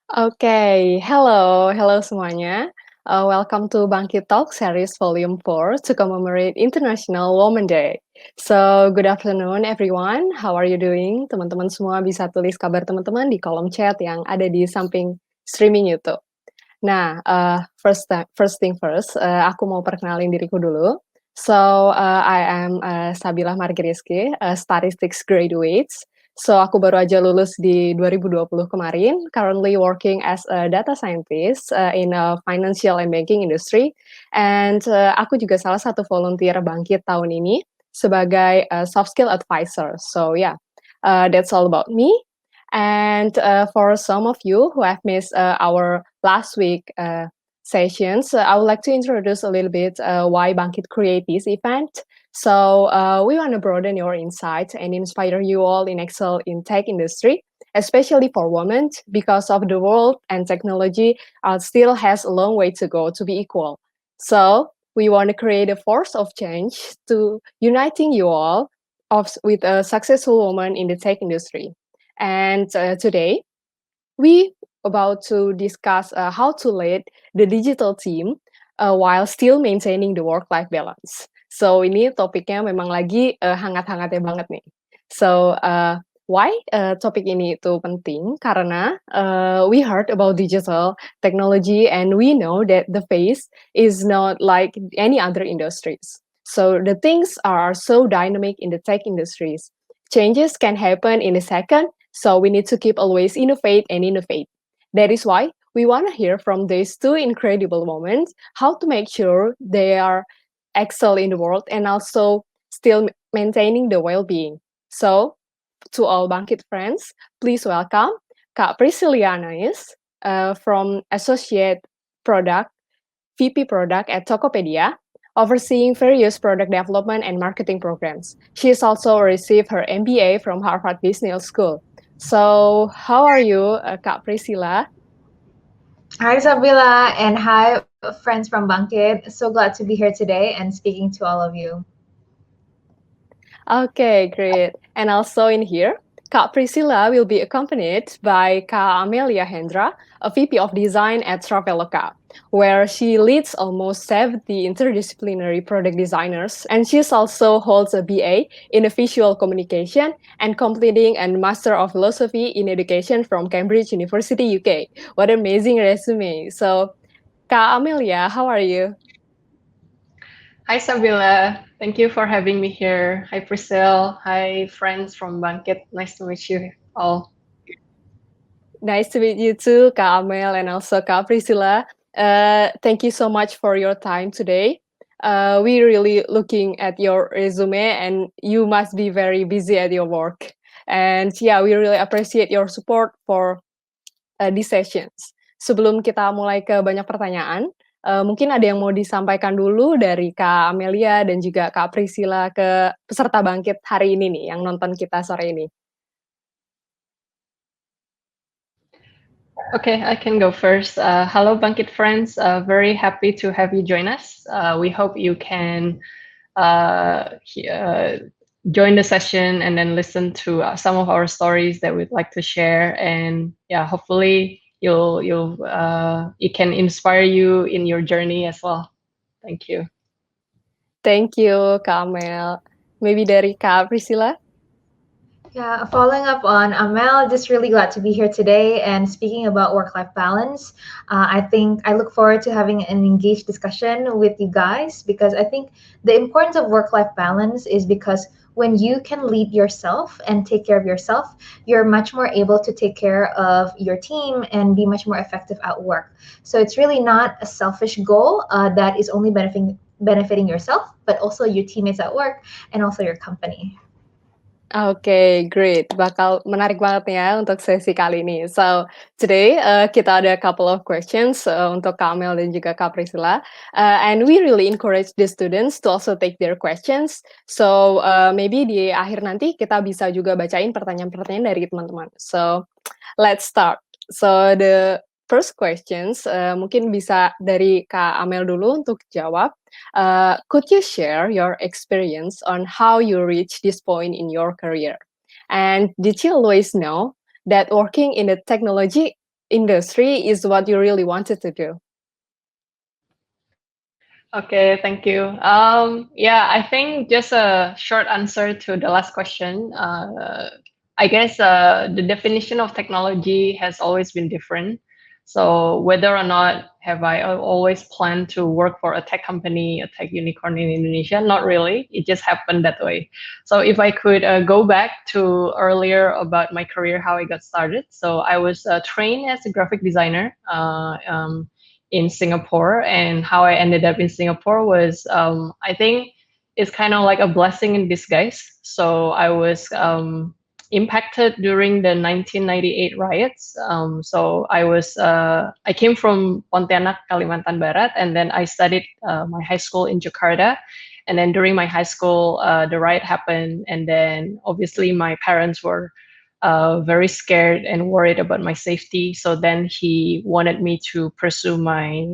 Hello semuanya. Welcome to Bangkit Talk Series Volume 4 to commemorate International Women Day. So, good afternoon everyone. How are you doing? Teman-teman semua bisa tulis kabar teman-teman di kolom chat yang ada di samping streaming YouTube. Nah, first thing first, aku mau perkenalin diriku dulu. So, I am, Sabila Margeriski, statistics graduate. So, aku baru aja lulus di 2020 kemarin, currently working as a data scientist, in a financial and banking industry. And, aku juga salah satu volunteer Bangkit tahun ini sebagai, soft skill advisor. So yeah, that's all about me. And for some of you who have missed our last week sessions, I would like to introduce a little bit why Bangkit create this event. So we want to broaden your insights and inspire you all in excel in tech industry, especially for women, because of the world and technology still has a long way to go to be equal. So we want to create a force of change to uniting you all with a successful woman in the tech industry. And today we about to discuss how to lead the digital team while still maintaining the work-life balance. So ini topiknya memang lagi hangat-hangatnya banget nih. So why topik ini itu penting? Karena we heard about digital technology and we know that the pace is not like any other industries. So the things are so dynamic in the tech industries. Changes can happen in a second, so we need to keep always innovate and innovate. That is why we want to hear from these two incredible women how to make sure they are excel in the world and also still maintaining the well-being. So, to all Bangkit friends, please welcome Kak Prisciliana from Associate Product, VP Product at Tokopedia, overseeing various product development and marketing programs. She has also received her MBA from Harvard Business School. So, how are you, Kak Priscilla? Hi, Isabella, and hi, friends from Bangkit. So glad to be here today and speaking to all of you. Okay, great. And also in here, Kak Priscilla will be accompanied by Kak Amelia Hendra, a VP of Design at Traveloka, where she leads almost 70 interdisciplinary product designers, and she also holds a BA in visual communication and completing a Master of Philosophy in Education from Cambridge University, UK. What an amazing resume. So, Kak Amelia, how are you? Hi, Sabila. Thank you for having me here. Hi, Priscilla. Hi, friends from Bangkit. Nice to meet you all. Nice to meet you too, Kak Amel, and also Kak Priscilla. Thank you so much for your time today. We really looking at your resume, and you must be very busy at your work. And yeah, we really appreciate your support for these sessions. Sebelum kita mulai ke banyak pertanyaan, mungkin ada yang mau disampaikan dulu dari Kak Amelia dan juga Kak Priscilla ke peserta Bangkit hari ini nih, yang nonton kita sore ini. Okay, I can go first. Hello, Bangkit friends. Very happy to have you join us. We hope you can join the session and then listen to some of our stories that we'd like to share. And yeah, hopefully it can inspire you in your journey as well. Thank you. Thank you, Kak Amel. Maybe dari Kak Priscilla? Yeah, following up on Amel, just really glad to be here today and speaking about work-life balance. I think I look forward to having an engaged discussion with you guys because I think the importance of work-life balance is because when you can lead yourself and take care of yourself, you're much more able to take care of your team and be much more effective at work. So it's really not a selfish goal that is only benefiting yourself, but also your teammates at work and also your company. Okay, great. Bakal menarik banget nih ya untuk sesi kali ini. So, today kita ada a couple of questions untuk Kak Amel dan juga Kak Priscilla. And we really encourage the students to also take their questions. So, maybe di akhir nanti kita bisa juga bacain pertanyaan-pertanyaan dari teman-teman. So, let's start. So, the first questions mungkin bisa dari Kak Amel dulu untuk jawab. Could you share your experience on how you reached this point in your career? And did you always know that working in the technology industry is what you really wanted to do? Okay, thank you. Yeah, I think just a short answer to the last question. I guess the definition of technology has always been different. So whether or not have I always planned to work for a tech company, a tech unicorn in Indonesia? Not really. It just happened that way. So if I could go back to earlier about my career, how I got started. So I was trained as a graphic designer. In Singapore, and how I ended up in Singapore was I think it's kind of like a blessing in disguise. So I was impacted during the 1998 riots. So I came from Pontianak, Kalimantan Barat, and then I studied my high school in Jakarta. And then during my high school, the riot happened, and then obviously my parents were very scared and worried about my safety. So then he wanted me to pursue my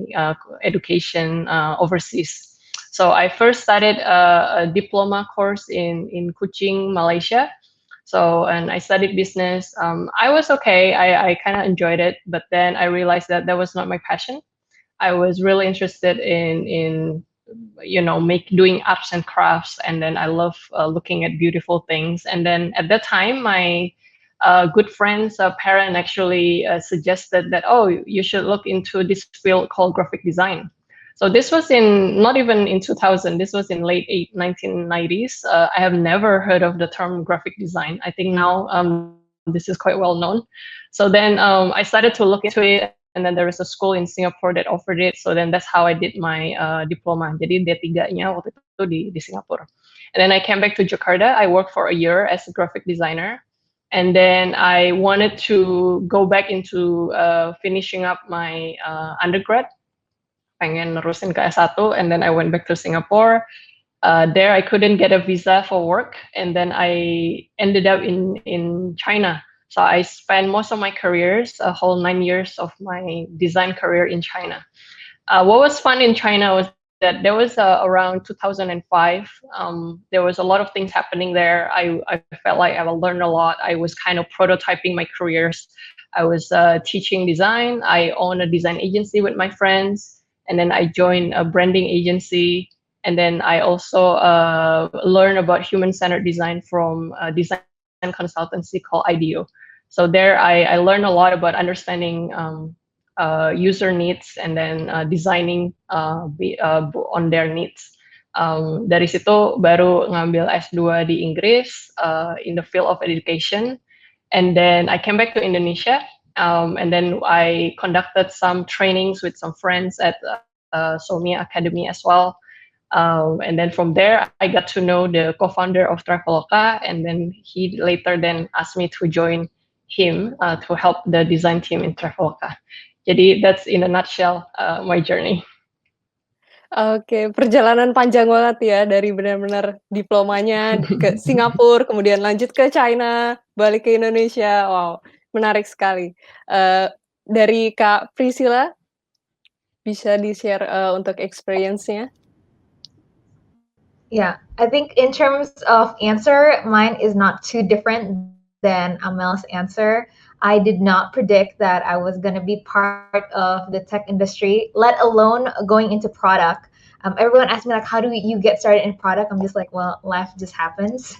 education overseas. So I first started a diploma course in Kuching, Malaysia. So, and I studied business. I was okay. I kind of enjoyed it, but then I realized that that was not my passion. I was really interested in make doing arts and crafts, and then I love looking at beautiful things. And then at that time, my good friend's parent actually suggested that, oh, you should look into this field called graphic design. So this was in not even in 2000. This was in late 1990s. I have never heard of the term graphic design. I think now this is quite well known. So then I started to look into it, and then there is a school in Singapore that offered it. So then that's how I did my diploma. Jadi D3-nya waktu itu di Singapura. And then I came back to Jakarta. I worked for a year as a graphic designer. And then I wanted to go back into finishing up my undergrad. Pengen nerusin ke S1, and then I went back to Singapore. There I couldn't get a visa for work, and then I ended up in China. So I spent most of my careers, a whole 9 years of my design career in China. What was fun in China was that there was around 2005. There was a lot of things happening there. I felt like I learned a lot. I was kind of prototyping my careers. I was teaching design. I own a design agency with my friends, and then I joined a branding agency. And then I also learned about human-centered design from a design consultancy called IDEO. So there I learned a lot about understanding user needs and then designing on their needs. Dari situ baru ngambil S2 di Inggris in the field of education. And then I came back to Indonesia, and then I conducted some trainings with some friends at Somia Academy as well. And then from there, I got to know the co-founder of Traveloka, and then he later then asked me to join him to help the design team in Traveloka. Jadi that's in a nutshell my journey. Oke, perjalanan panjang banget ya dari benar-benar diplomanya ke Singapura, kemudian lanjut ke China, balik ke Indonesia. Wow, menarik sekali. Dari Kak Priscilla, bisa di-share untuk experience-nya? Yeah, I think in terms of answer, mine is not too different than Amel's answer. I did not predict that I was going to be part of the tech industry, let alone going into product. Everyone asked me like, how do you get started in product? I'm just like, well, life just happens.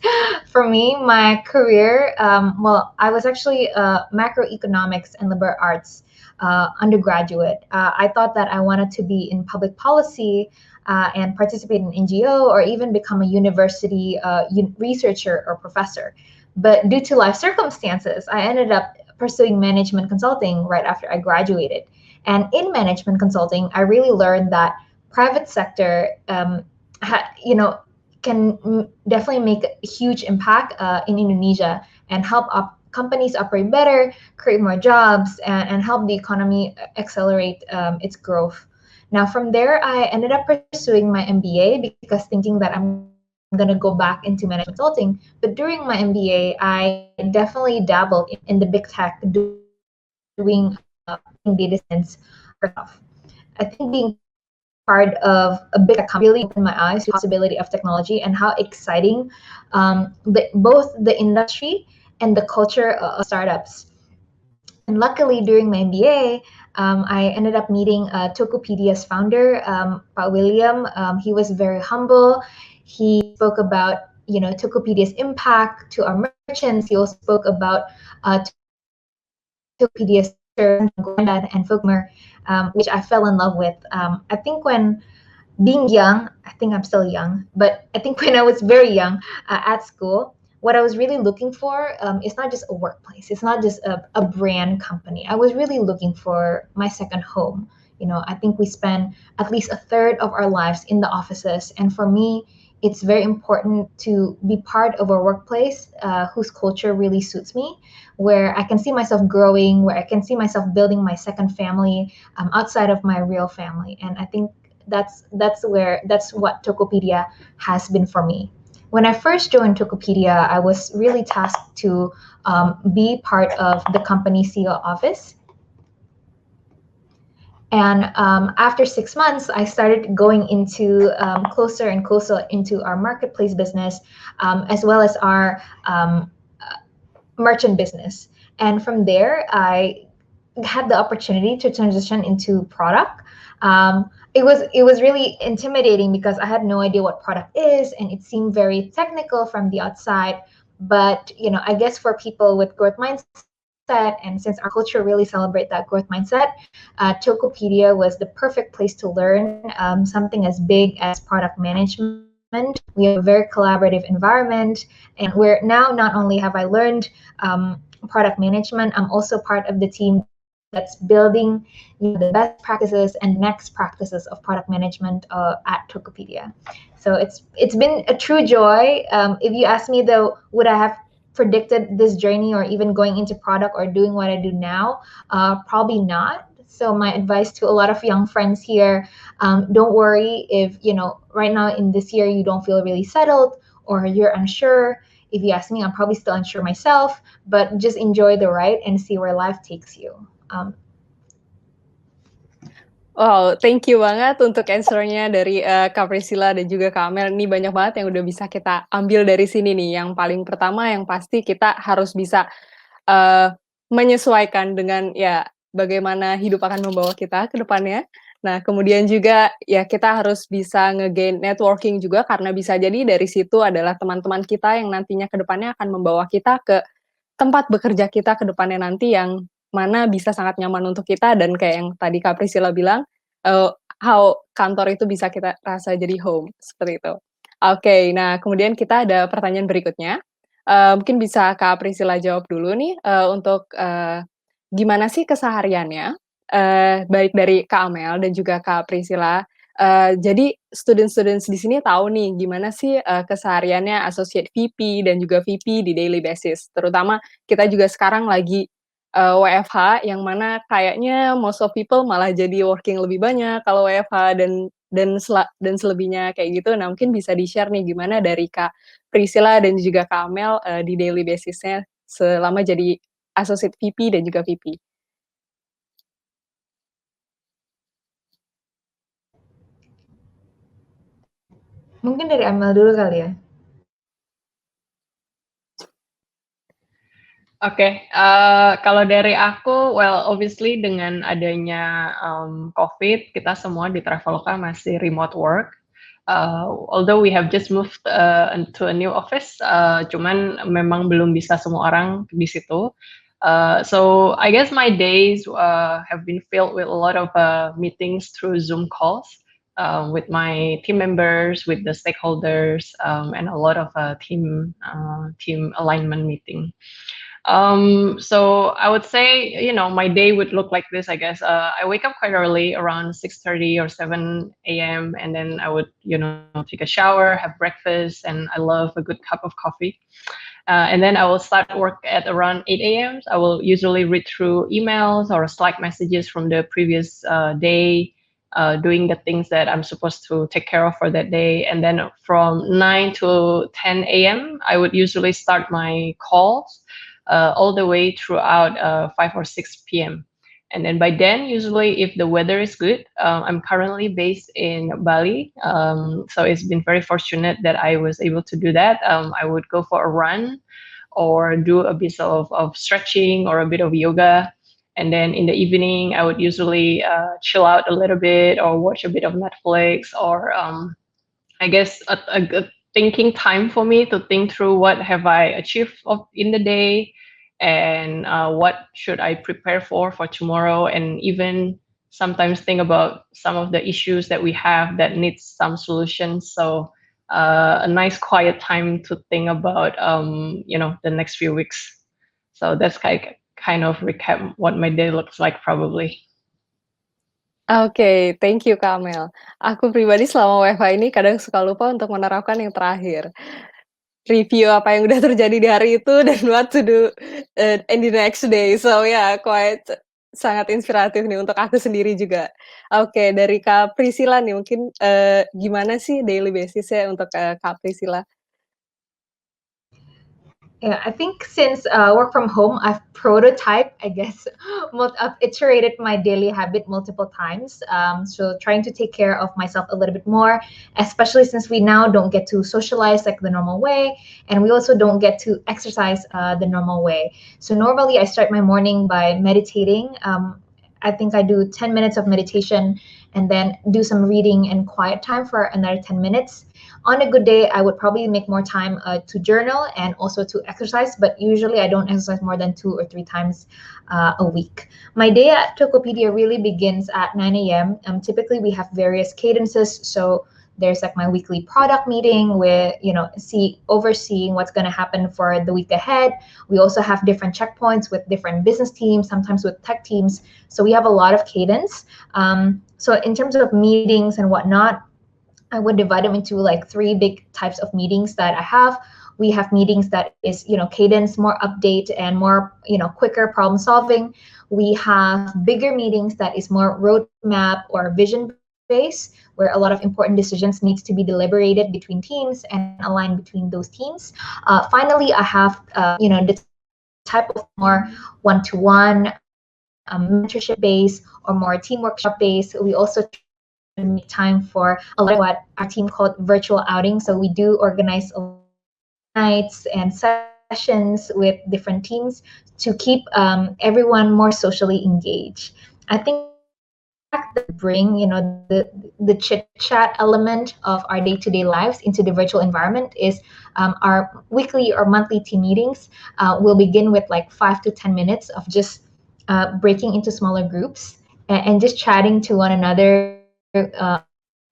For me, my career, I was actually a macroeconomics and liberal arts undergraduate. I thought that I wanted to be in public policy and participate in NGO or even become a university researcher or professor. But due to life circumstances, I ended up pursuing management consulting right after I graduated. And in management consulting, I really learned that private sector, can definitely make a huge impact in Indonesia and help companies operate better, create more jobs, and help the economy accelerate its growth. Now, from there, I ended up pursuing my MBA because thinking that I'm going to go back into management consulting. But during my MBA, I definitely dabbled in the big tech, doing data science stuff. I think being part of a big tech company really opened my eyes to the possibility of technology and how exciting both the industry and the culture of startups. And luckily, during my MBA, I ended up meeting Tokopedia's founder, Pak William. He was very humble. He spoke about Tokopedia's impact to our merchants. He also spoke about Tokopedia's Glenda and Fogmer, which I fell in love with. I think when being young, I think I'm still young, but I think when I was very young at school, what I was really looking for is not just a workplace. It's not just a brand company. I was really looking for my second home. I think we spend at least a third of our lives in the offices. And for me, it's very important to be part of a workplace whose culture really suits me, where I can see myself growing, where I can see myself building my second family outside of my real family. And I think that's what Tokopedia has been for me. When I first joined Tokopedia, I was really tasked to be part of the company CEO office. And after 6 months, I started going into closer and closer into our marketplace business, as well as our merchant business. And from there, I had the opportunity to transition into product. It was really intimidating because I had no idea what product is, and it seemed very technical from the outside. But I guess for people with growth mindset, and since our culture really celebrate that growth mindset, Tokopedia was the perfect place to learn something as big as product management. We have a very collaborative environment, and where now not only have I learned product management, I'm also part of the team that's building the best practices and next practices of product management at Tokopedia. So it's been a true joy. If you ask me though, would I have predicted this journey or even going into product or doing what I do now? Probably not. So my advice to a lot of young friends here, don't worry if right now in this year you don't feel really settled or you're unsure. If you ask me, I'm probably still unsure myself, but just enjoy the ride and see where life takes you. Wow, thank you banget untuk answer-nya dari, Kak Priscilla dan juga Kak Amel. Ini banyak banget yang udah bisa kita ambil dari sini nih. Yang paling pertama yang pasti kita harus bisa, menyesuaikan dengan ya bagaimana hidup akan membawa kita ke depannya. Nah, kemudian juga ya kita harus bisa nge-gain networking juga karena bisa jadi dari situ adalah teman-teman kita yang nantinya ke depannya akan membawa kita ke tempat bekerja kita ke depannya nanti yang mana bisa sangat nyaman untuk kita dan kayak yang tadi Kak Priscilla bilang, how kantor itu bisa kita rasa jadi home, seperti itu. Oke, nah kemudian kita ada pertanyaan berikutnya, mungkin bisa Kak Priscilla jawab dulu nih, untuk, gimana sih kesehariannya, baik dari Kak Amel dan juga Kak Priscilla, jadi students-students di sini tahu nih gimana sih, kesehariannya associate VP dan juga VP di daily basis. Terutama kita juga sekarang lagi, WFH yang mana kayaknya most of people malah jadi working lebih banyak kalau WFH dan selebihnya kayak gitu. Nah, mungkin bisa di-share nih gimana dari Kak Priscilla dan juga Kak Amel, di daily basis-nya selama jadi associate VP dan juga VP. Mungkin dari Amel dulu kali ya. Oke, kalau dari aku, well, obviously dengan adanya COVID, kita semua di Traveloka masih remote work. Although we have just moved into a new office, cuman memang belum bisa semua orang di situ. So I guess my days have been filled with a lot of meetings through Zoom calls with my team members, with the stakeholders, and a lot of team alignment meeting. So I would say, my day would look like this, I guess. I wake up quite early, around 6:30 or 7 a.m., and then I would, take a shower, have breakfast, and I love a good cup of coffee. And then I will start work at around 8 a.m. I will usually read through emails or Slack messages from the previous day, doing the things that I'm supposed to take care of for that day. And then from 9 to 10 a.m., I would usually start my calls. All the way throughout 5 or 6 p.m. And then by then, usually if the weather is good, I'm currently based in Bali. So it's been very fortunate that I was able to do that. I would go for a run or do a bit of stretching or a bit of yoga. And then in the evening, I would usually chill out a little bit or watch a bit of Netflix or I guess a good thinking time for me to think through what have I achieved in the day and what should I prepare for tomorrow, and even sometimes think about some of the issues that we have that needs some solutions. So a nice quiet time to think about the next few weeks. So that's kind of recap what my day looks like probably. Oke, thank you Kak Amel. Aku pribadi selama WFH ini kadang suka lupa untuk menerapkan yang terakhir. Review apa yang udah terjadi di hari itu dan what to do, in the next day. So yeah, quite sangat inspiratif nih untuk aku sendiri juga. Oke, dari Kak Priscilla nih mungkin, gimana sih daily basis-nya untuk, Kak Priscilla? Yeah, I think since work from home, I've prototyped, I guess, I've iterated my daily habit multiple times. So trying to take care of myself a little bit more, especially since we now don't get to socialize like the normal way, and we also don't get to exercise the normal way. So normally I start my morning by meditating. I think I do 10 minutes of meditation and then do some reading and quiet time for another 10 minutes. On a good day, I would probably make more time to journal and also to exercise, but usually I don't exercise more than 2 or 3 times a week. My day at Tokopedia really begins at 9 a.m. Typically, we have various cadences, so there's like my weekly product meeting with overseeing what's going to happen for the week ahead. We also have different checkpoints with different business teams, sometimes with tech teams, so we have a lot of cadence. So in terms of meetings and whatnot, I would divide them into like 3 big types of meetings that I have. We have meetings that is, cadence, more update and more, quicker problem solving. We have bigger meetings that is more roadmap or vision based, where a lot of important decisions needs to be deliberated between teams and aligned between those teams. Finally, I have, the type of more one-to-one mentorship based or more team workshop based. We also make time for a lot of what our team called virtual outing. So we do organize nights and sessions with different teams to keep everyone more socially engaged. I think that bring the chit chat element of our day-to-day lives into the virtual environment is our weekly or monthly team meetings will begin with like 5 to 10 minutes of just breaking into smaller groups and just chatting to one another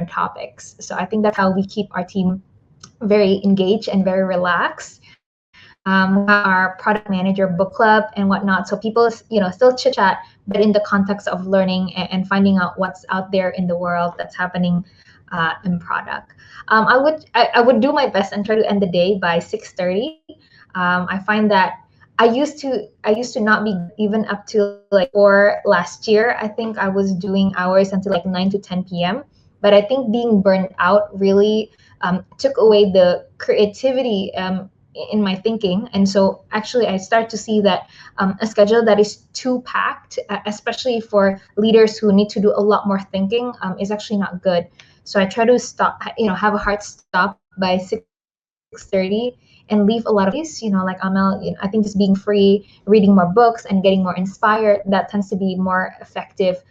topics. So I think that's how we keep our team very engaged and very relaxed. Our product manager book club and whatnot. So people, still chit chat, but in the context of learning and finding out what's out there in the world that's happening in product. I would do my best and try to end the day by 6:30. I find that I used to not be even up to like 4 last year. I think I was doing hours until like 9 to 10 p.m. But I think being burnt out really took away the creativity in my thinking. And so actually I start to see that a schedule that is too packed, especially for leaders who need to do a lot more thinking, is actually not good. So I try to stop, have a hard stop by 6:30 and leave a lot of these, like Amel, I think just being free, reading more books and getting more inspired, that tends to be more effective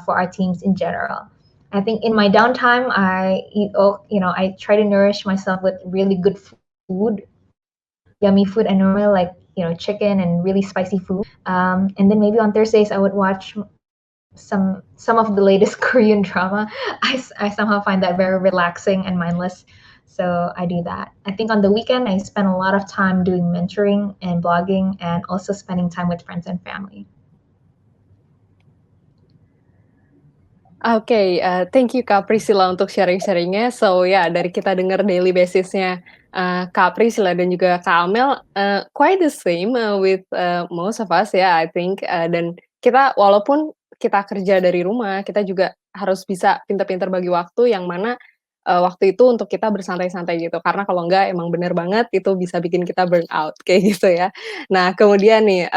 for our teams in general. I think in my downtime, I try to nourish myself with really good food, yummy food. I normally like, chicken and really spicy food. And then maybe on Thursdays, I would watch some of the latest Korean drama. I somehow find that very relaxing and mindless. So I do that. I think on the weekend, I spend a lot of time doing mentoring and blogging and also spending time with friends and family. Oke, thank you Kak Priscilla untuk sharing-sharing-nya. So ya, dari kita dengar daily basis-nya, Kak Priscilla dan juga Kak Amel, quite the same, with, most of us ya, I think, dan kita walaupun kita kerja dari rumah, kita juga harus bisa pintar-pintar bagi waktu yang mana, waktu itu untuk kita bersantai-santai gitu. Karena kalau enggak emang bener banget itu bisa bikin kita burn out, kayak gitu ya. Nah, kemudian nih,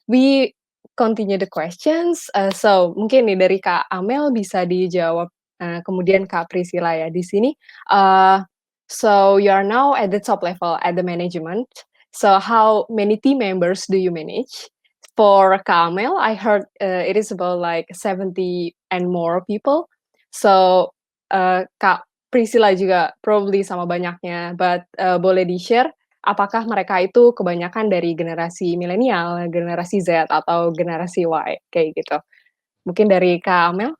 we continue the questions. So mungkin nih dari Kak Amel bisa dijawab, kemudian Kak Priscilla ya di sini. So you are now at the top level at the management. So how many team members do you manage? for Kamel, I heard it is about like 70 and more people. So Kak Priscilla juga probably sama banyaknya, but boleh di-share apakah mereka itu kebanyakan dari generasi milenial, generasi Z, atau generasi Y kayak gitu? Mungkin dari Kak Amel?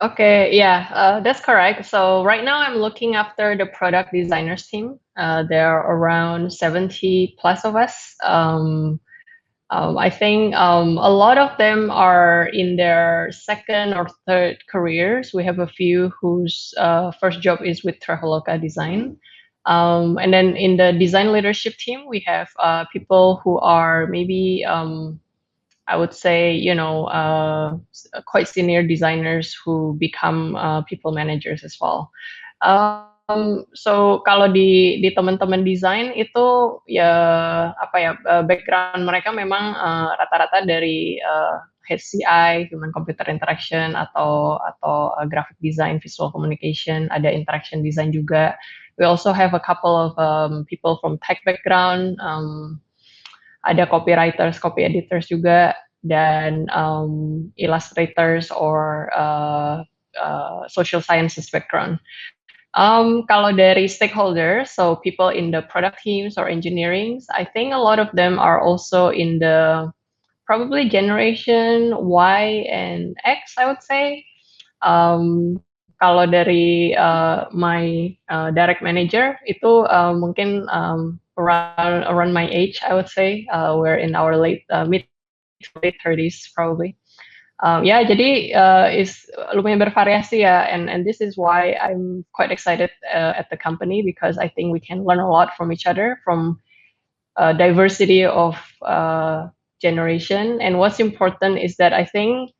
Okay, yeah, that's correct. So right now I'm looking after the product designers team. There are around 70 plus of us. I think a lot of them are in their second or third careers. We have a few whose first job is with Traveloka Design. And then in the design leadership team, we have people who are maybe I would say, quite senior designers who become people managers as well. So kalau di teman-teman desain itu ya apa ya background mereka memang rata-rata dari HCI, Human Computer Interaction atau graphic design, visual communication, ada interaction design juga. We also have a couple of people from tech background. Ada copywriters, copy editors juga, dan illustrators or social sciences background. Kalau dari stakeholders, so people in the product teams or engineering, I think a lot of them are also in the probably generation Y and X, I would say. Kalau dari my direct manager itu mungkin around my age, I would say. We're in our mid to late 30s probably. Ya, jadi is lumayan bervariasi ya, and this is why I'm quite excited at the company because I think we can learn a lot from each other, from diversity of generation. And what's important is that I think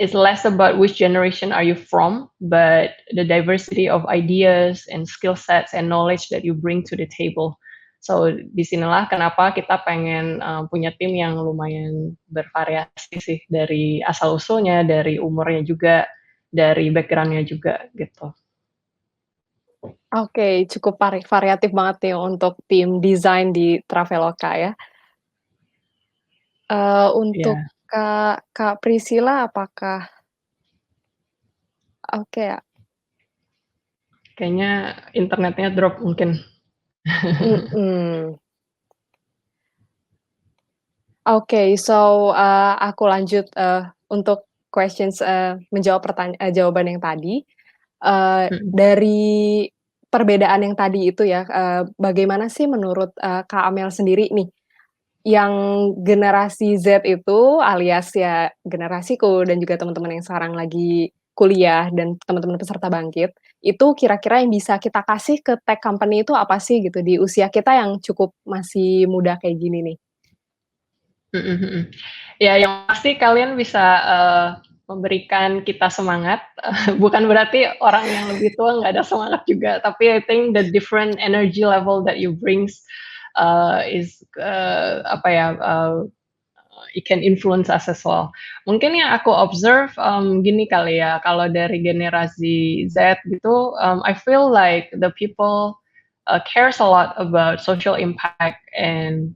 it's less about which generation are you from, but the diversity of ideas and skill sets and knowledge that you bring to the table. So disinilah kenapa kita pengen punya tim yang lumayan bervariasi sih, dari asal usulnya, dari umurnya juga, dari backgroundnya juga gitu. Oke, cukup variatif banget nih untuk tim desain di Traveloka ya. Untuk Yeah. Kak Priscilla apakah oke ya? Kayaknya internetnya drop mungkin. Oke, so aku lanjut untuk questions menjawab jawaban yang tadi. Dari perbedaan yang tadi itu ya, bagaimana sih menurut Kak Amel sendiri nih, yang generasi Z itu alias ya generasiku dan juga teman-teman yang sekarang lagi kuliah dan teman-teman peserta bangkit, itu kira-kira yang bisa kita kasih ke tech company itu apa sih gitu di usia kita yang cukup masih muda kayak gini nih? Ya, yang pasti kalian bisa memberikan kita semangat. Bukan berarti orang yang lebih tua nggak ada semangat juga, tapi I think the different energy level that you brings is it can influence us as well. Mungkin yang aku observe gini kali ya, kalau dari generasi Z gitu, I feel like the people cares a lot about social impact and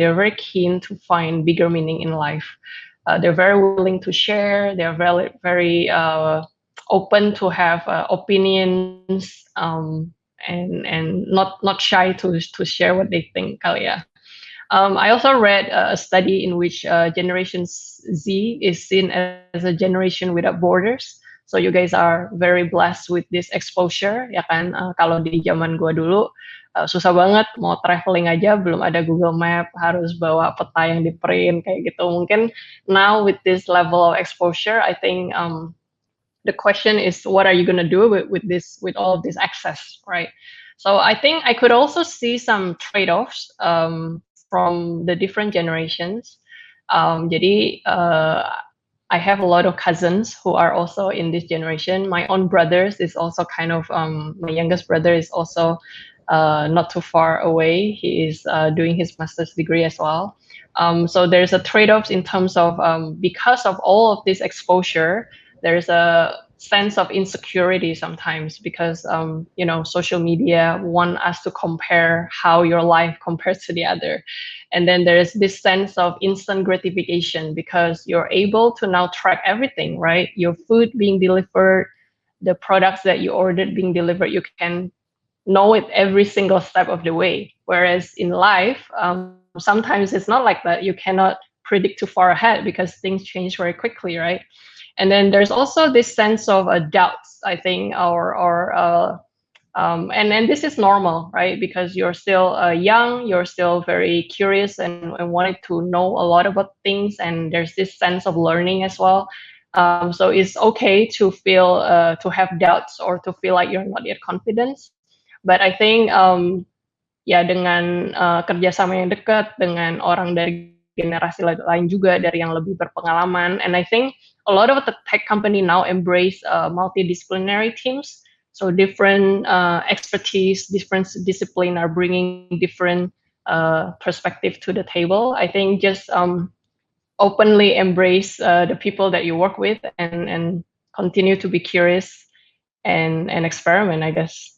they're very keen to find bigger meaning in life. They're very willing to share. They're very open to have opinions and not shy to share what they think kali ya. I also read a study in which Generation Z is seen as a generation without borders. So you guys are very blessed with this exposure, ya kan? Kalau di zaman gua dulu susah banget mau traveling aja, belum ada Google Map, harus bawa peta yang di print kayak gitu. Mungkin now with this level of exposure, I think the question is, what are you gonna do with all of this access, right? So I think I could also see some trade-offs from the different generations. Jadi I have a lot of cousins who are also in this generation. My own brothers is also kind of my youngest brother is also not too far away. He is doing his master's degree as well. So there's a trade-offs in terms of because of all of this exposure, there's sense of insecurity sometimes because social media want us to compare how your life compares to the other, and then there is this sense of instant gratification because you're able to now track everything, right? Your food being delivered, the products that you ordered being delivered, you can know it every single step of the way. Whereas in life, sometimes it's not like that. You cannot predict too far ahead because things change very quickly, right? And then there's also this sense of doubts, I think, and this is normal, right? Because you're still young, you're still very curious and wanted to know a lot about things, and there's this sense of learning as well. So it's okay to feel to have doubts or to feel like you're not yet confident. But I think ya dengan kerjasama yang dekat dengan orang dari generasi lain juga dari yang lebih berpengalaman, and I think a lot of the tech company now embrace multidisciplinary teams. So different expertise, different discipline are bringing different perspective to the table. I think just openly embrace the people that you work with and continue to be curious and experiment. I guess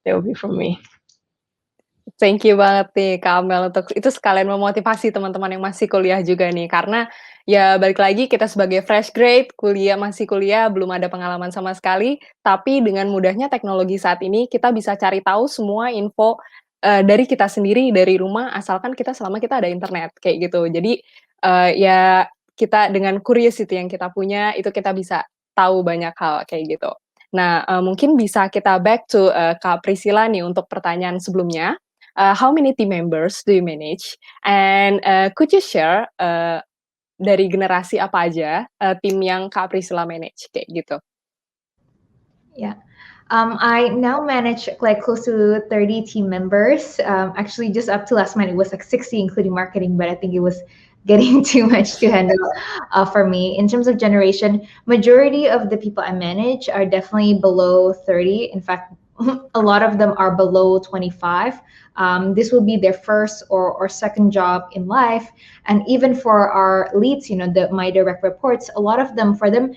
that will be from me. Thank you banget nih Kak Amel untuk itu sekalian memotivasi teman-teman yang masih kuliah juga nih, karena ya balik lagi kita sebagai fresh grade, masih kuliah, belum ada pengalaman sama sekali, tapi dengan mudahnya teknologi saat ini kita bisa cari tahu semua info, dari kita sendiri, dari rumah, asalkan selama kita ada internet, kayak gitu. Jadi, ya kita dengan curiosity yang kita punya, itu kita bisa tahu banyak hal, kayak gitu. Nah, mungkin bisa kita back to, Kak Priscilla nih untuk pertanyaan sebelumnya. How many team members do you manage? And could you share dari generasi apa aja tim yang Kak Priscilla manage kayak gitu? Yeah. I now manage like close to 30 team members. Actually, just up to last month, it was like 60, including marketing, but I think it was getting too much to handle for me. In terms of generation, majority of the people I manage are definitely below 30. In fact, a lot of them are below 25. This will be their first or second job in life. And even for our leads, my direct reports, a lot of them, for them,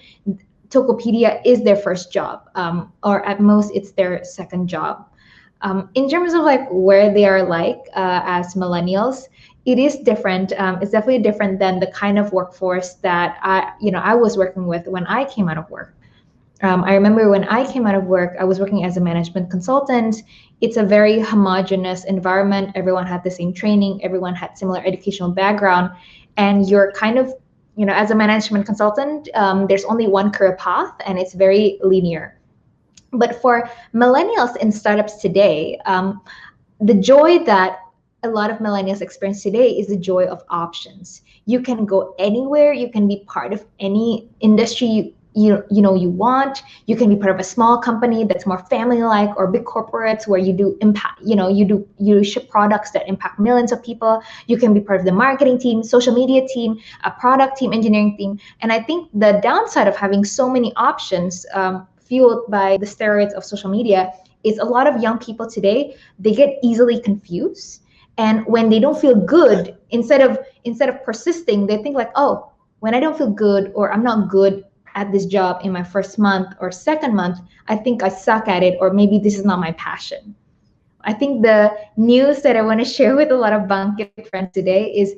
Tokopedia is their first job, or at most it's their second job. In terms of like where they are as millennials, it is different. It's definitely different than the kind of workforce that I was working with when I came out of work. I remember when I came out of work, I was working as a management consultant. It's a very homogenous environment. Everyone had the same training. Everyone had similar educational background. And you're kind of, as a management consultant, there's only one career path and it's very linear. But for millennials in startups today, the joy that a lot of millennials experience today is the joy of options. You can go anywhere. You can be part of any industry you want. You can be part of a small company that's more family-like, or big corporates where you do impact, you ship products that impact millions of people. You can be part of the marketing team, social media team, a product team, engineering team. And I think the downside of having so many options, fueled by the steroids of social media, is a lot of young people today, they get easily confused. And when they don't feel good, instead of persisting, they think like, oh, when I don't feel good, or I'm not good at this job in my first month or second month, I think I suck at it, or maybe this is not my passion. I think the news that I want to share with a lot of Bangkit friends today is,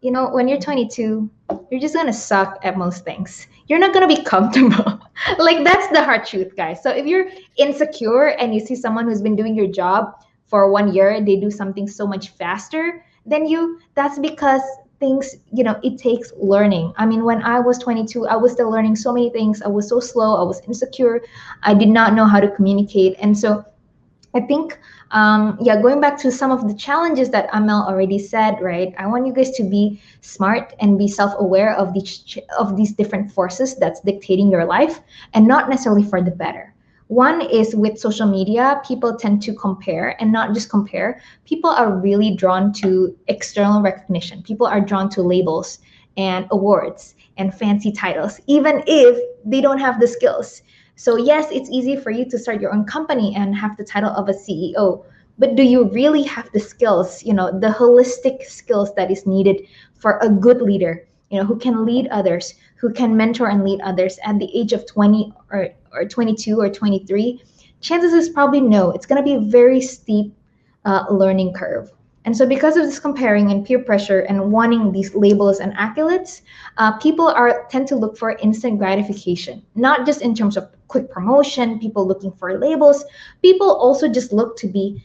when you're 22, you're just going to suck at most things. You're not going to be comfortable. Like, that's the hard truth, guys. So if you're insecure and you see someone who's been doing your job for 1 year, they do something so much faster than you, that's because things, it takes learning. I mean, when I was 22, I was still learning so many things. I was so slow. I was insecure. I did not know how to communicate. And so I think, going back to some of the challenges that Amel already said, right? I want you guys to be smart and be self-aware of these different forces that's dictating your life, and not necessarily for the better. One is with social media, people tend to compare, and not just compare. People are really drawn to external recognition. People are drawn to labels and awards and fancy titles, even if they don't have the skills. So yes, it's easy for you to start your own company and have the title of a CEO, but do you really have the skills, the holistic skills that is needed for a good leader, who can lead others, who can mentor and lead others at the age of 20 or 22 or 23, chances is probably no. It's going to be a very steep learning curve. And so because of this comparing and peer pressure and wanting these labels and accolades, people tend to look for instant gratification, not just in terms of quick promotion, people looking for labels. People also just look to be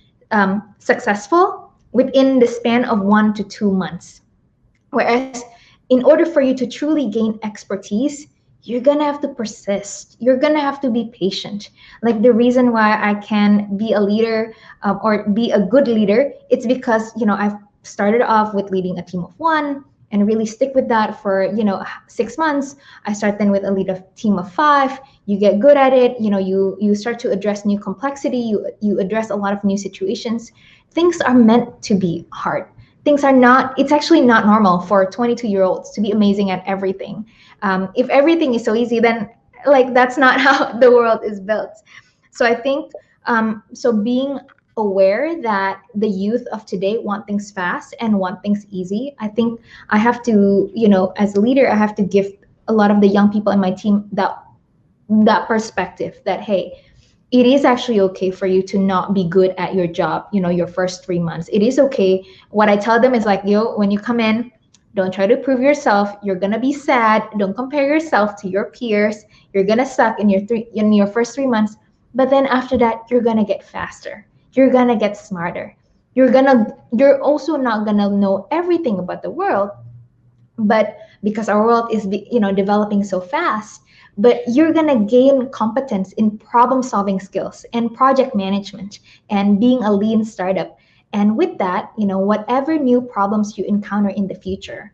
successful within the span of 1 to 2 months. Whereas in order for you to truly gain expertise, you're gonna have to persist. You're gonna have to be patient. Like the reason why I can be a leader or be a good leader, it's because I've started off with leading a team of 1 and really stick with that for 6 months. I start then with a team of 5. You get good at it. You start to address new complexity. You address a lot of new situations. Things are meant to be hard. Things are not. It's actually not normal for 22-year-olds to be amazing at everything. If everything is so easy, then that's not how the world is built. So I think so being aware that the youth of today want things fast and want things easy. I think I have to, as a leader, I have to give a lot of the young people in my team that perspective that, hey, it is actually okay for you to not be good at your job, your first 3 months. It is okay. What I tell them is like, when you come in, don't try to prove yourself. You're gonna be sad. Don't compare yourself to your peers. You're gonna suck in your first 3 months. But then after that, you're gonna get faster. You're gonna get smarter. You're also not gonna know everything about the world, but because our world is developing so fast, but you're gonna gain competence in problem solving skills and project management and being a lean startup. And with that, whatever new problems you encounter in the future,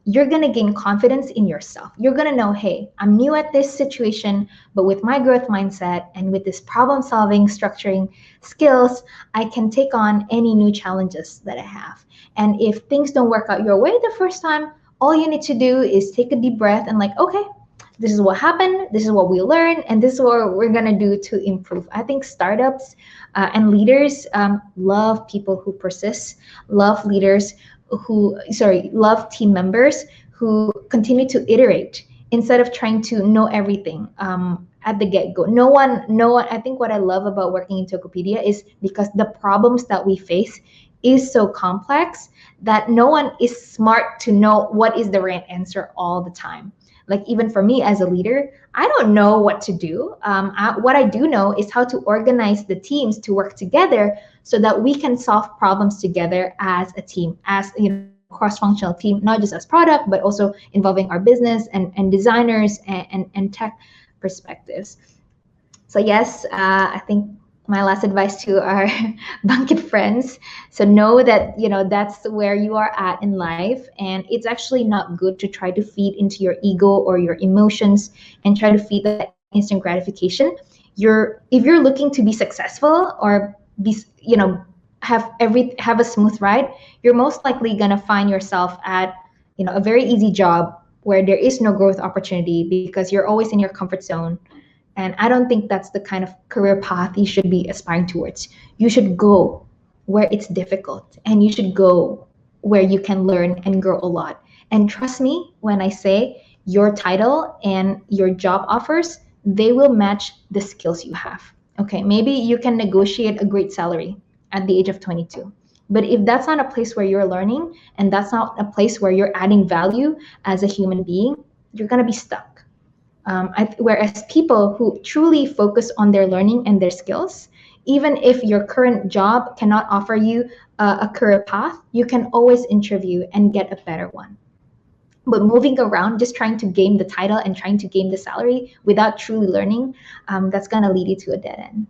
you're going to gain confidence in yourself. You're going to know, hey, I'm new at this situation, but with my growth mindset and with this problem solving, structuring skills, I can take on any new challenges that I have. And if things don't work out your way the first time, all you need to do is take a deep breath and okay, this is what happened, this is what we learned, and this is what we're going to do to improve. I think startups and leaders love people who persist, love team members who continue to iterate instead of trying to know everything at the get-go. No one, I think what I love about working in Tokopedia is because the problems that we face is so complex that no one is smart to know what is the right answer all the time. Like even for me as a leader, I don't know what to do. What I do know is how to organize the teams to work together so that we can solve problems together as a team, as cross-functional team, not just as product, but also involving our business and designers and tech perspectives. So yes, I think my last advice to our Bangkit friends. So know that, that's where you are at in life. And it's actually not good to try to feed into your ego or your emotions and try to feed that instant gratification. If you're looking to be successful or be, have a smooth ride, you're most likely going to find yourself at, a very easy job where there is no growth opportunity because you're always in your comfort zone. And I don't think that's the kind of career path you should be aspiring towards. You should go where it's difficult and you should go where you can learn and grow a lot. And trust me when I say your title and your job offers, they will match the skills you have. Okay, maybe you can negotiate a great salary at the age of 22. But if that's not a place where you're learning and that's not a place where you're adding value as a human being, you're going to be stuck. Whereas people who truly focus on their learning and their skills, even if your current job cannot offer you a career path, you can always interview and get a better one. But moving around, just trying to game the title and trying to game the salary without truly learning, that's going to lead you to a dead end.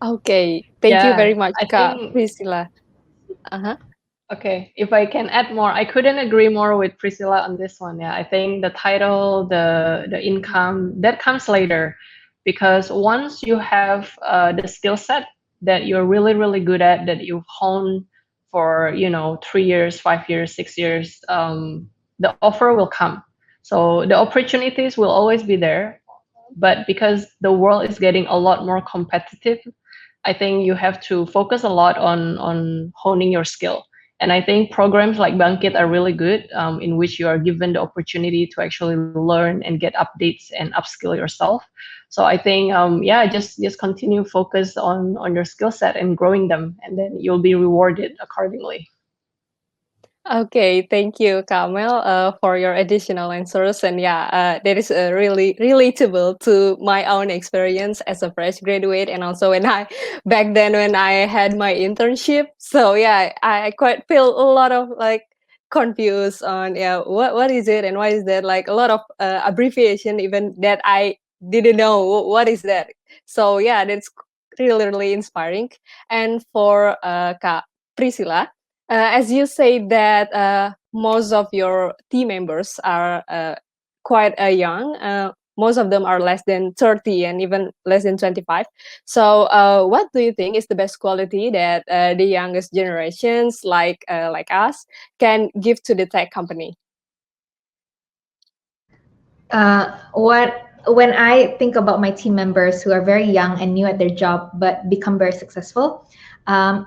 Okay, thank you very much, I Kak think Priscilla. Uh-huh. Okay, if I can add more, I couldn't agree more with Priscilla on this one. Yeah, I think the title, the income, that comes later, because once you have the skill set that you're really, really good at, that you've honed for 3 years, 5 years, 6 years, the offer will come. So the opportunities will always be there, but because the world is getting a lot more competitive, I think you have to focus a lot on honing your skill. And I think programs like Bangkit are really good, in which you are given the opportunity to actually learn and get updates and upskill yourself. So I think, yeah, just continue focus on your skill set and growing them, and then you'll be rewarded accordingly. Okay, thank you, Kamel, for your additional answers. And yeah, that is really relatable to my own experience as a fresh graduate, and also when I back then when I had my internship. So yeah, I quite feel a lot of like confused on yeah what is it and why is that, like a lot of abbreviation even that I didn't know what is that. So yeah, that's really inspiring. And for Kak Priscilla, as you say that most of your team members are quite young, most of them are less than 30 and even less than 25. So, what do you think is the best quality that the youngest generations, like us, can give to the tech company? What when I think about my team members who are very young and new at their job but become very successful,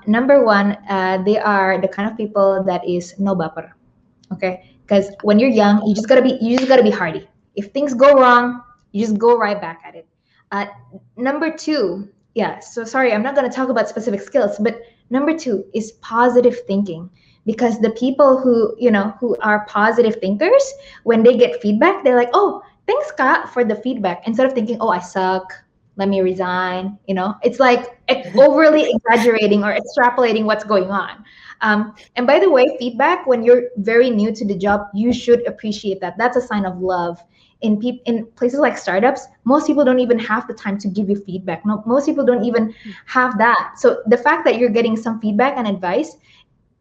number one, they are the kind of people that is no baper. Okay, because when you're young, you just gotta be hardy. If things go wrong, you just go right back at it. Number two, yeah. So sorry, I'm not gonna talk about specific skills, but number two is positive thinking, because the people who are positive thinkers, when they get feedback, they're like, oh, thanks Scott for the feedback, instead of thinking, oh, I suck, let me resign. It's like overly exaggerating or extrapolating what's going on. And by the way, feedback when you're very new to the job, you should appreciate that. That's a sign of love. In places like startups, most people don't even have the time to give you feedback. No, most people don't even have that. So the fact that you're getting some feedback and advice,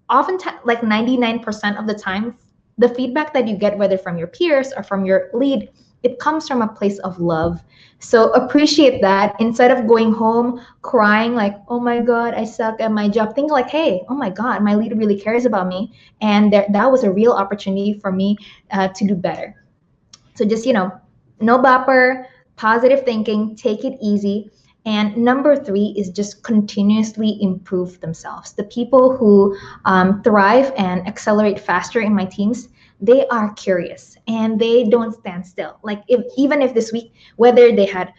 oftentimes, like 99% of the time, the feedback that you get, whether from your peers or from your lead, it comes from a place of love. So appreciate that, instead of going home crying like, oh my God, I suck at my job. Think like, hey, oh my God, my lead really cares about me. And that was a real opportunity for me to do better. So just, no baper, positive thinking, take it easy. And number three is just continuously improve themselves. The people who thrive and accelerate faster in my teams, they are curious and they don't stand still. Like even if this week, whether they had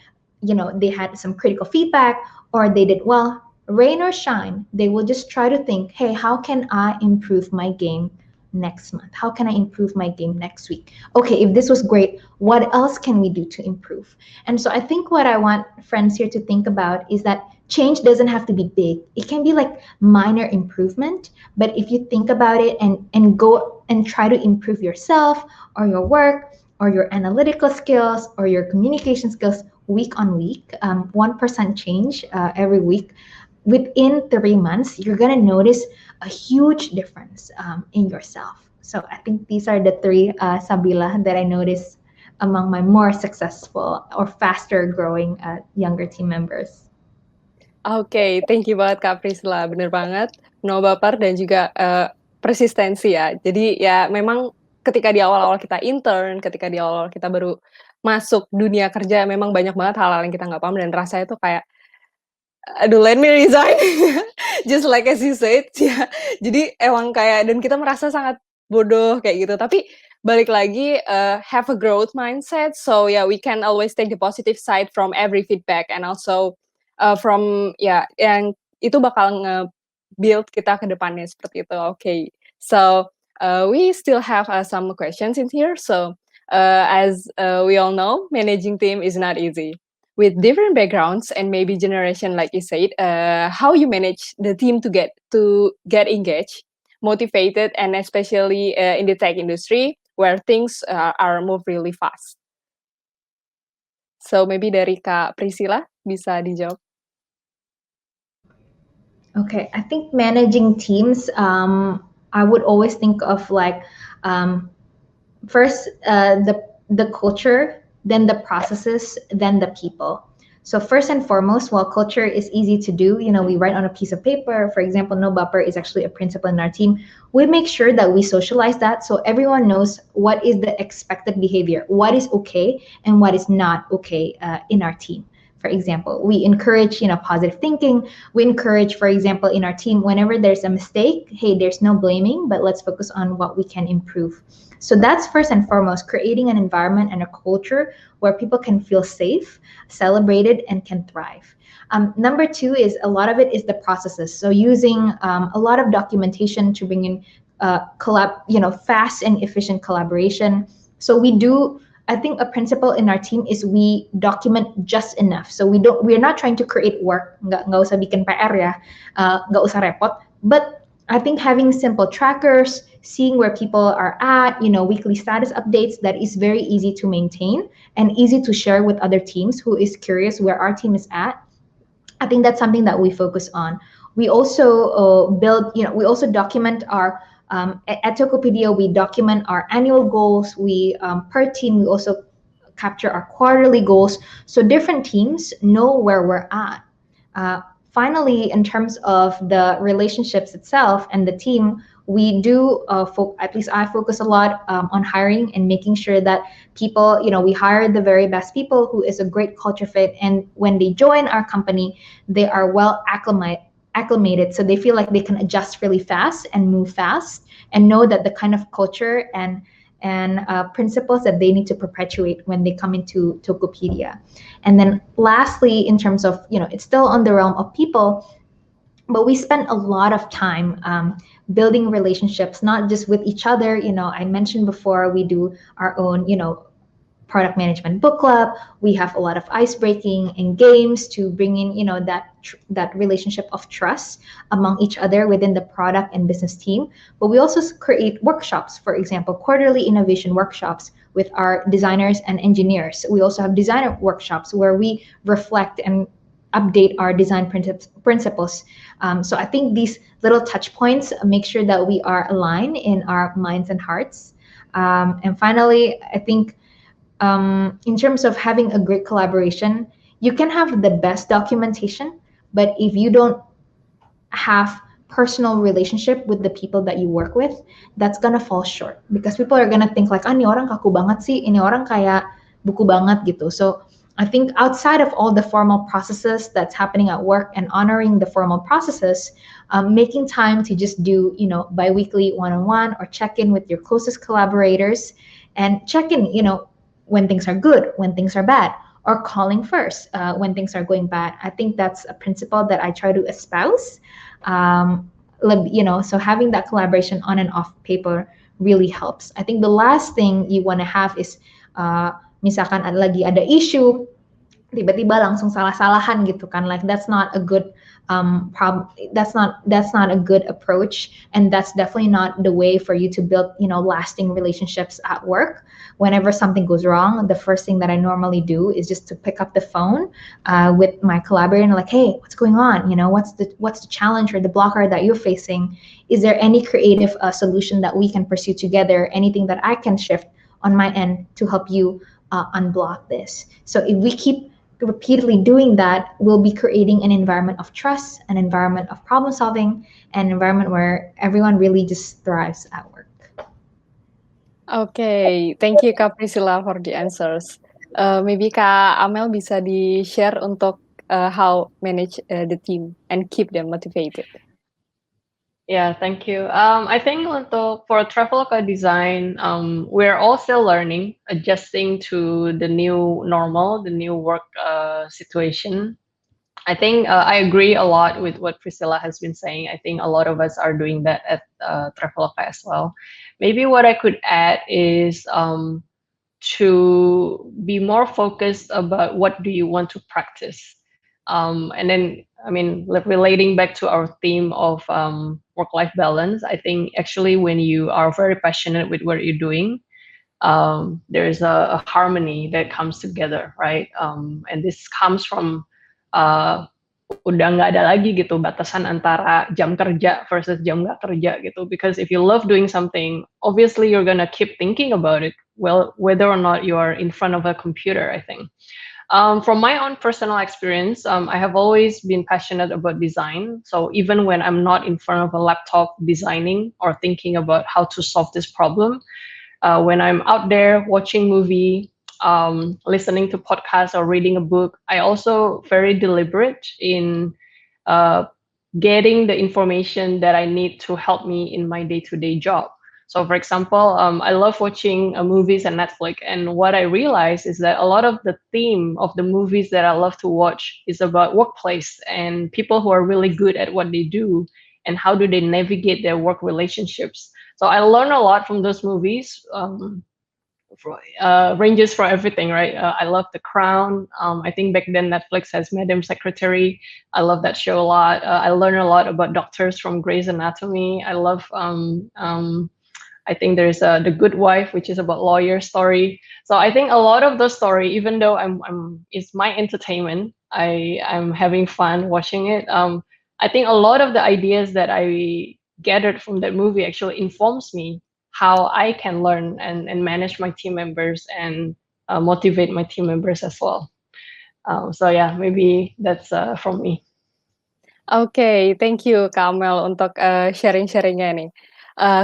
some critical feedback or they did well, rain or shine, they will just try to think, hey, how can I improve my game next month? How can I improve my game next week? Okay, if this was great, what else can we do to improve? And so I think what I want friends here to think about is that change doesn't have to be big. It can be like minor improvement, but if you think about it and go and try to improve yourself or your work or your analytical skills or your communication skills week on week, 1% change every week, within 3 months, you're going to notice a huge difference in yourself. So I think these are the three, Sabila, that I noticed among my more successful or faster growing younger team members. Oke, thank you banget Kak Priscilla, bener banget, no baper dan juga, persistensi ya. Jadi ya memang ketika di awal-awal kita intern, ketika di awal-awal kita baru masuk dunia kerja, memang banyak banget hal-hal yang kita nggak paham dan rasanya tuh kayak, aduh let me resign, just like as you said, ya. Jadi emang kayak dan kita merasa sangat bodoh kayak gitu, tapi balik lagi, have a growth mindset, so yeah, we can always take the positive side from every feedback and also, from ya yang itu bakal nge-build kita ke depannya seperti itu, okay. So, we still have, some questions in here, so, as, we all know, managing team is not easy. With different backgrounds and maybe generation, like you said, how you manage the team to get engaged, motivated, and especially in the tech industry where things are move really fast. So maybe dari Kak Priscilla bisa dijawab. Okay, I think managing teams, I would always think of like first the culture, then the processes, then the people. So first and foremost, while culture is easy to do, we write on a piece of paper. For example, no bupper is actually a principle in our team. We make sure that we socialize that so everyone knows what is the expected behavior, what is okay and what is not okay in our team. For example, we encourage, positive thinking. We encourage, for example, in our team, whenever there's a mistake, hey, there's no blaming, but let's focus on what we can improve. So that's first and foremost, creating an environment and a culture where people can feel safe, celebrated, and can thrive. Number two is a lot of it is the processes. So using a lot of documentation to bring in fast and efficient collaboration. So I think a principle in our team is we document just enough. So we're not trying to create work, nggak usah bikin PR ya, nggak usah repot. But I think having simple trackers, seeing where people are at, weekly status updates, that is very easy to maintain and easy to share with other teams who is curious where our team is at. I think that's something that we focus on. We also we also document our, at Tokopedia, we document our annual goals. Per team, we also capture our quarterly goals. So different teams know where we're at. Finally, in terms of the relationships itself and the team, we do, at least I focus a lot on hiring and making sure that people, we hire the very best people who is a great culture fit. And when they join our company, they are well acclimated. So they feel like they can adjust really fast and move fast and know that the kind of culture and principles that they need to perpetuate when they come into Tokopedia. And then lastly, in terms of, it's still on the realm of people, but we spend a lot of time building relationships, not just with each other. I mentioned before, we do our own, product management book club. We have a lot of ice breaking and games to bring in, that relationship of trust among each other within the product and business team. But we also create workshops, for example, quarterly innovation workshops with our designers and engineers. We also have designer workshops where we reflect and update our design principles. So I think these little touch points make sure that we are aligned in our minds and hearts. And finally, I think in terms of having a great collaboration, you can have the best documentation, but if you don't have personal relationship with the people that you work with, that's gonna fall short because people are gonna think like, ini orang kaku banget sih, ini orang kayak buku banget gitu. So I think outside of all the formal processes that's happening at work and honoring the formal processes, making time to just do, bi-weekly one-on-one or check in with your closest collaborators and check in, when things are good, when things are bad, or calling first when things are going bad. I think that's a principle that I try to espouse. So having that collaboration on and off paper really helps. I think the last thing you want to have is misalkan lagi ada issue, tiba-tiba langsung salah-salahan gitu kan, like that's not a good that's not a good approach, and that's definitely not the way for you to build lasting relationships at work. Whenever something goes wrong, the first thing that I normally do is just to pick up the phone with my collaborator and like, hey, what's going on? What's the challenge or the blocker that you're facing? Is there any creative solution that we can pursue together? Anything that I can shift on my end to help you unblock this? So if we keep repeatedly doing that, we'll be creating an environment of trust, an environment of problem solving, an environment where everyone really just thrives at work. Okay, thank you Kak Priscilla for the answers. Maybe Kak Amel bisa di-share untuk how manage the team and keep them motivated. Yeah, thank you. I think for Traveloka Design, we're all still learning, adjusting to the new normal, the new work situation. I think I agree a lot with what Priscilla has been saying. I think a lot of us are doing that at Traveloka as well. Maybe what I could add is to be more focused about what do you want to practice. And then, relating back to our theme of work-life balance, I think actually when you are very passionate with what you're doing, there's a harmony that comes together, right? And this comes from udah nggak ada lagi gitu batasan antara jam kerja versus jam nggak kerja gitu. Because if you love doing something, obviously you're gonna keep thinking about it, well, whether or not you are in front of a computer, I think. From my own personal experience, I have always been passionate about design. So even when I'm not in front of a laptop designing or thinking about how to solve this problem, when I'm out there watching movie, listening to podcasts or reading a book, I also very deliberate in uh, getting the information that I need to help me in my day-to-day job. So, for example, I love watching movies on Netflix, and what I realize is that a lot of the theme of the movies that I love to watch is about workplace and people who are really good at what they do and how do they navigate their work relationships. So I learn a lot from those movies. Ranges for everything, right? I love The Crown. I think back then Netflix has Madam Secretary. I love that show a lot. I learned a lot about doctors from Grey's Anatomy. I love I think there's The Good Wife, which is about lawyer story. So I think a lot of the story, even though it's my entertainment, I'm having fun watching it. I think a lot of the ideas that I gathered from that movie actually informs me how I can learn and manage my team members and motivate my team members as well. So yeah, maybe that's from me. Oke, thank you Kak Amel untuk, sharing-sharing-nya nih.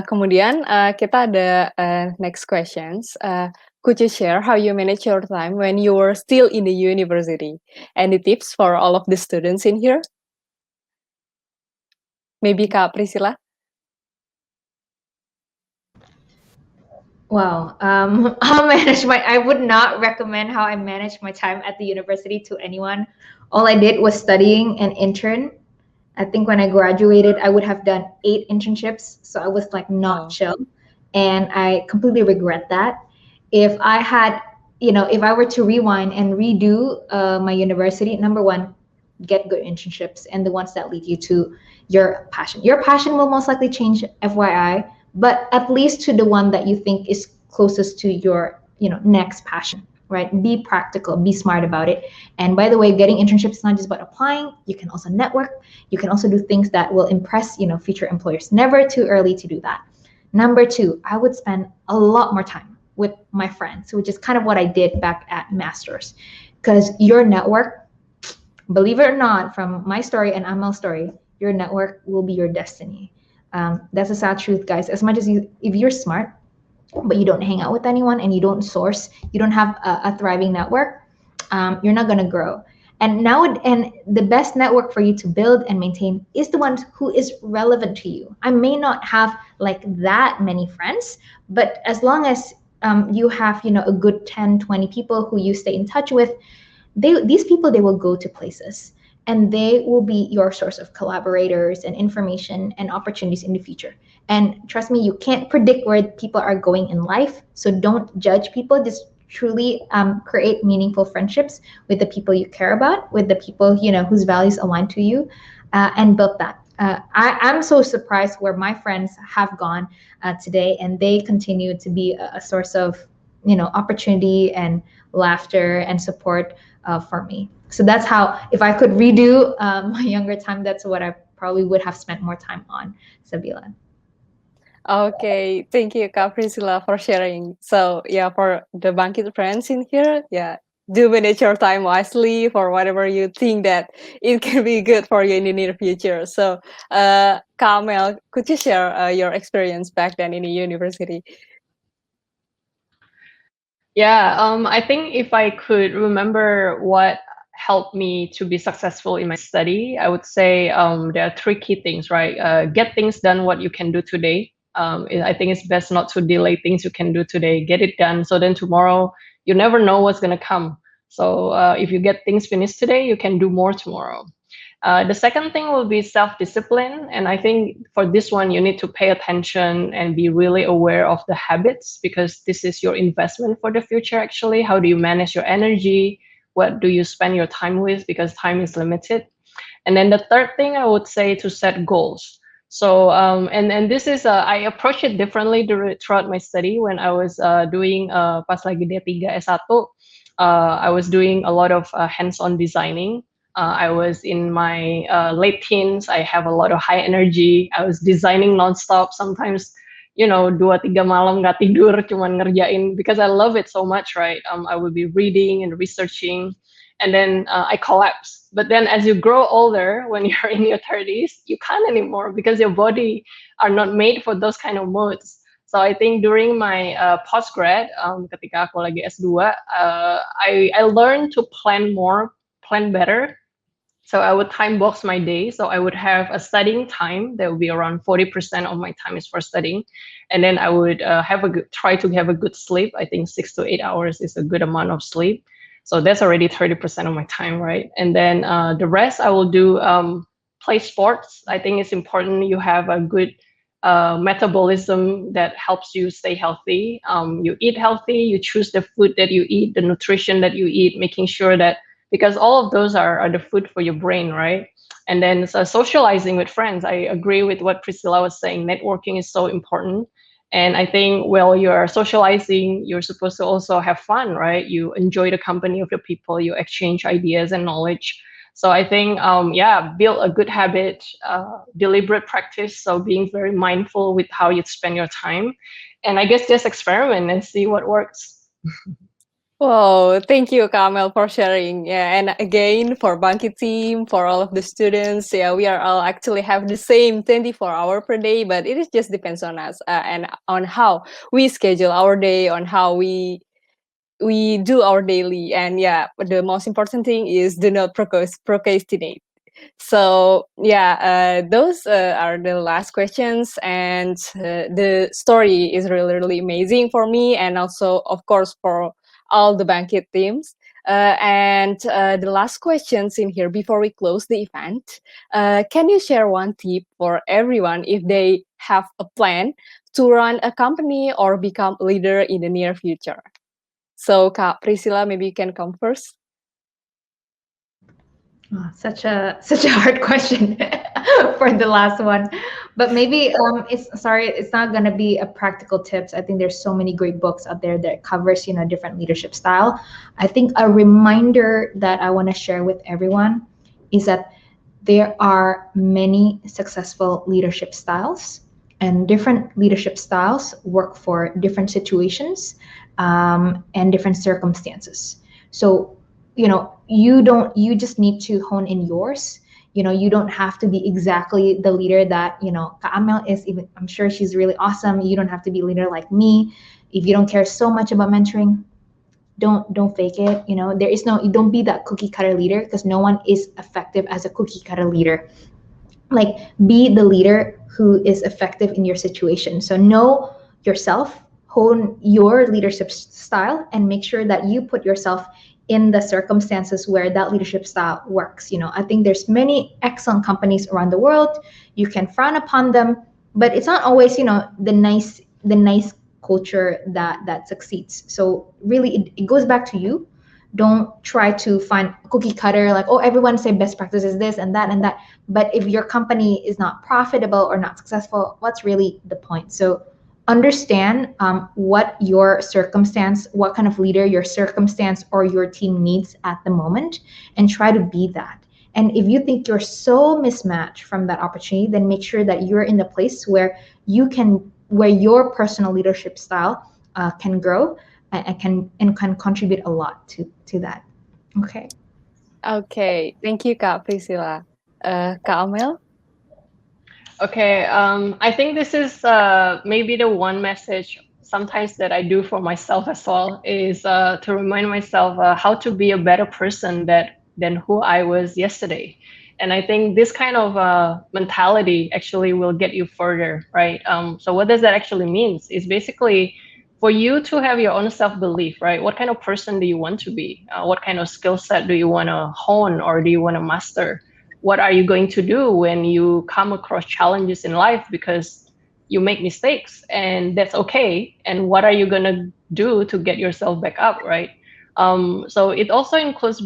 Kemudian, kita ada, next questions, could you share how you manage your time when you were still in the university? Any tips for all of the students in here? Maybe Kak Priscilla? Wow. I would not recommend how I managed my time at the university to anyone. All I did was studying and intern. I think when I graduated, I would have done 8 internships. So I was like not Oh. chill. And I completely regret that. If I had, if I were to rewind and redo my university, number one, get good internships and the ones that lead you to your passion. Your passion will most likely change, FYI, but at least to the one that you think is closest to your, next passion, right? Be practical, be smart about it. And by the way, getting internships is not just about applying. You can also network. You can also do things that will impress, future employers. Never too early to do that. Number 2, I would spend a lot more time with my friends, which is kind of what I did back at Masters. Because your network, believe it or not, from my story and Amel's story, your network will be your destiny. That's a sad truth, guys. As much as if you're smart, but you don't hang out with anyone and you don't source, you don't have a thriving network, you're not gonna grow. And the best network for you to build and maintain is the one who is relevant to you. I may not have like that many friends, but as long as you have, a good 10, 20 people who you stay in touch with, these people, they will go to places and they will be your source of collaborators and information and opportunities in the future. And trust me, you can't predict where people are going in life. So don't judge people. Just truly create meaningful friendships with the people you care about, with the people, whose values align to you, and build that. I'm so surprised where my friends have gone today, and they continue to be a source of, opportunity and laughter and support for me. So that's how, if I could redo my younger time, that's what I probably would have spent more time on, Sabila. Okay, thank you Kak Priscilla for sharing. So yeah, for the Bangkit friends in here, yeah, do manage your time wisely for whatever you think that it can be good for you in the near future. So, Kamel, could you share your experience back then in the university? Yeah, I think if I could remember what helped me to be successful in my study, I would say there are 3 key things, right? Get things done what you can do today. I think it's best not to delay things you can do today. Get it done so then tomorrow you never know what's gonna come. So if you get things finished today, you can do more tomorrow. The second thing will be self-discipline. And I think for this one, you need to pay attention and be really aware of the habits because this is your investment for the future, actually. How do you manage your energy? What do you spend your time with? Because time is limited. And then the third thing I would say to set goals. So, and this is, I approach it differently throughout my study when I was doing, pas lagi D3 S1, I was doing a lot of hands-on designing. I was in my late teens. I have a lot of high energy. I was designing nonstop. Sometimes, 2-3 malam nggak tidur, cuman ngerjain because I love it so much, right? I would be reading and researching, and then I collapse. But then, as you grow older, when you're in your 30s, you can't anymore because your body are not made for those kind of modes. So I think during my postgrad, ketika aku lagi S2, I learned to plan better. So I would time box my day. So I would have a studying time that would be around 40% of my time is for studying, and then I would try to have a good sleep. I think 6 to 8 hours is a good amount of sleep. So that's already 30% of my time, right? And then the rest I will do play sports. I think it's important you have a good metabolism that helps you stay healthy. You eat healthy, you choose the food that you eat, the nutrition that you eat, making sure that, because all of those are the food for your brain, right? And then socializing with friends. I agree with what Priscilla was saying. Networking is so important. And I think while you're socializing, you're supposed to also have fun, right? You enjoy the company of the people, you exchange ideas and knowledge. So I think, build a good habit, deliberate practice. So being very mindful with how you spend your time. And I guess just experiment and see what works. Wow, thank you, Kamel, for sharing. Yeah, and again, for Bangkit team, for all of the students, yeah, we are all actually have the same 24-hour per day, but it is just depends on us and on how we schedule our day, on how we do our daily. And yeah, but the most important thing is do not procrastinate. So yeah, those are the last questions, and the story is really really amazing for me, and also of course for all the Bangkit teams. And the last questions in here before we close the event, can you share one tip for everyone if they have a plan to run a company or become a leader in the near future? So Kak Priscilla, maybe you can come first. Oh, such a hard question for the last one, but maybe it's not gonna be a practical tips. I think there's so many great books out there that covers different leadership style. I think a reminder that I want to share with everyone is that there are many successful leadership styles, and different leadership styles work for different situations and different circumstances. So you just need to hone in yours. You don't have to be exactly the leader that Kak Amel is. Even I'm sure she's really awesome. You don't have to be a leader like me. If you don't care so much about mentoring, don't fake it. There is no, you don't be that cookie cutter leader, because no one is effective as a cookie cutter leader. Like, be the leader who is effective in your situation. So know yourself, hone your leadership style, and make sure that you put yourself in the circumstances where that leadership style works. I think there's many excellent companies around the world. You can frown upon them, but it's not always the nice culture that succeeds. So really, it goes back to you. Don't try to find cookie cutter, like, oh, everyone say best practice is this and that and that. But if your company is not profitable or not successful, what's really the point? So understand what your circumstance, what kind of leader your circumstance or your team needs at the moment, and try to be that. And if you think you're so mismatched from that opportunity, then make sure that you're in the place where your personal leadership style can grow and can contribute a lot to that. Okay. Okay, thank you, Kak Priscilla. Kak Amel? Okay, I think this is maybe the one message sometimes that I do for myself as well, is to remind myself how to be a better person than who I was yesterday. And I think this kind of mentality actually will get you further, right? So what does that actually mean? It's basically for you to have your own self-belief, right? What kind of person do you want to be? What kind of skill set do you want to hone, or do you want to master? What are you going to do when you come across challenges in life, because you make mistakes, and that's okay? And what are you going to do to get yourself back up, right? So it also includes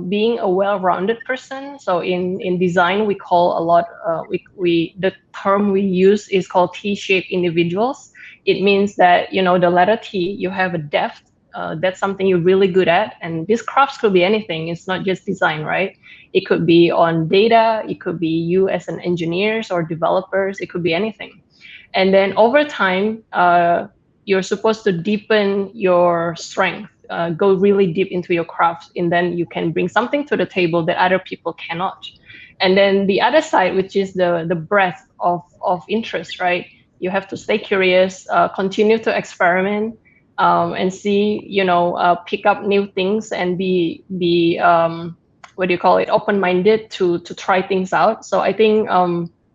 being a well-rounded person. So in design, we call a lot, the term we use is called T-shaped individuals. It means that, the letter T, you have a depth. That's something you're really good at. And these crafts could be anything. It's not just design, right? It could be on data. It could be you as an engineers or developers. It could be anything. And then over time, you're supposed to deepen your strength, go really deep into your craft, and then you can bring something to the table that other people cannot. And then the other side, which is the breadth of interest, right? you have to stay curious, continue to experiment, and see, pick up new things and be what do you call it, open-minded to try things out. So I think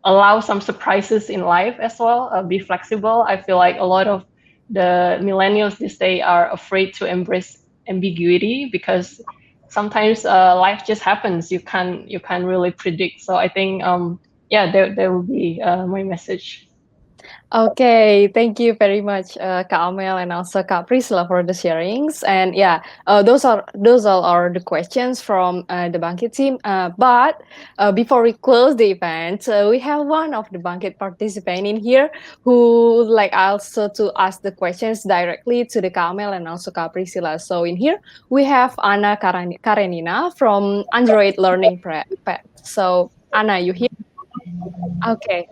allow some surprises in life as well. Be flexible. I feel like a lot of the millennials these days are afraid to embrace ambiguity because sometimes life just happens. You can't really predict. So I think there will be my message. Okay, thank you very much, Kak Amel and also Kak Priscilla for the sharings. And those all are the questions from the Bangkit team. But before we close the event, we have one of the Bangkit participant in here who would like also to ask the questions directly to the Kak Amel and also Kak Priscilla. So in here we have Anna Karenina from Android Learning Pad. So Anna, you here? Okay.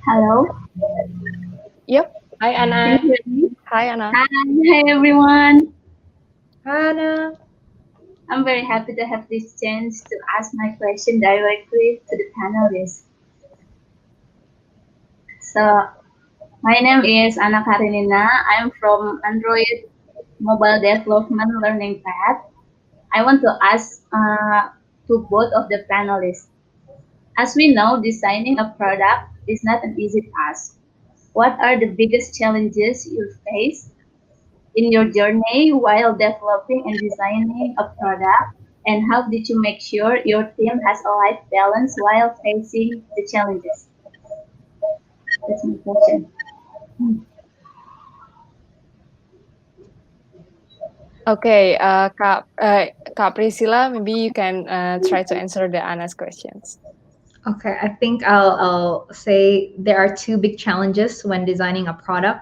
Hello. Yep. Hi, Anna. Can you hear me? Hi, Anna. Hi, everyone. Hi, Anna. I'm very happy to have this chance to ask my question directly to the panelists. So, my name is Anna Karenina. I'm from Android Mobile Development Learning Pad. I want to ask to both of the panelists. As we know, designing a product is not an easy task. What are the biggest challenges you face in your journey while developing and designing a product? And how did you make sure your team has a life balance while facing the challenges? That's my question. Okay, Kak Priscilla, maybe you can try to answer the Anna's questions. Okay, I think I'll say there are two big challenges when designing a product.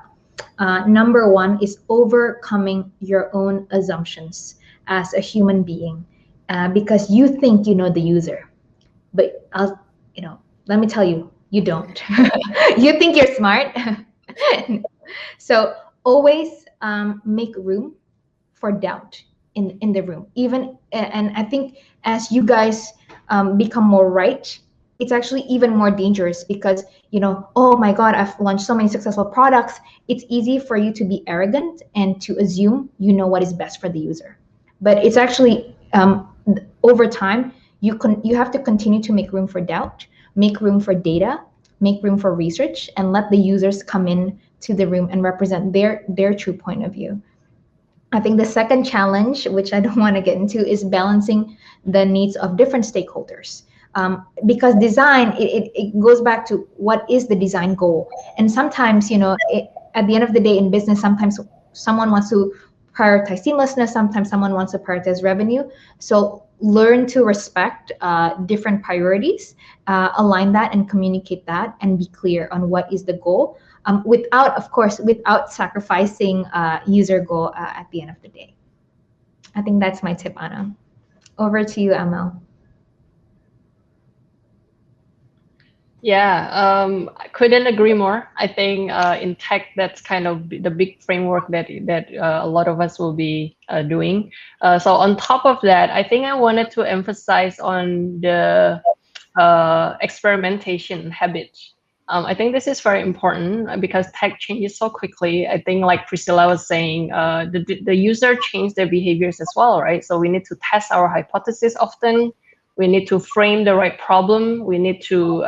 Number one is overcoming your own assumptions as a human being, because you think you know the user, but let me tell you, you don't. You think you're smart. So always make room for doubt in the room. And I think as you guys become more right, it's actually even more dangerous because oh my god, I've launched so many successful products. It's easy for you to be arrogant and to assume you know what is best for the user, but it's actually over time you have to continue to make room for doubt, make room for data, make room for research, and let the users come in to the room and represent their true point of view. I think the second challenge, which I don't want to get into, is balancing the needs of different stakeholders. Because design, it goes back to what is the design goal. And sometimes, at the end of the day in business, sometimes someone wants to prioritize seamlessness, sometimes someone wants to prioritize revenue. So learn to respect different priorities, align that and communicate that, and be clear on what is the goal. Without sacrificing user goal at the end of the day. I think that's my tip, Anna. Over to you, Amel. Yeah, I couldn't agree more. I think in tech, that's kind of the big framework that a lot of us will be doing. So on top of that, I think I wanted to emphasize on the experimentation habit. I think this is very important because tech changes so quickly. I think, like Priscilla was saying, the user change their behaviors as well, right? So we need to test our hypothesis often. We need to frame the right problem. We need to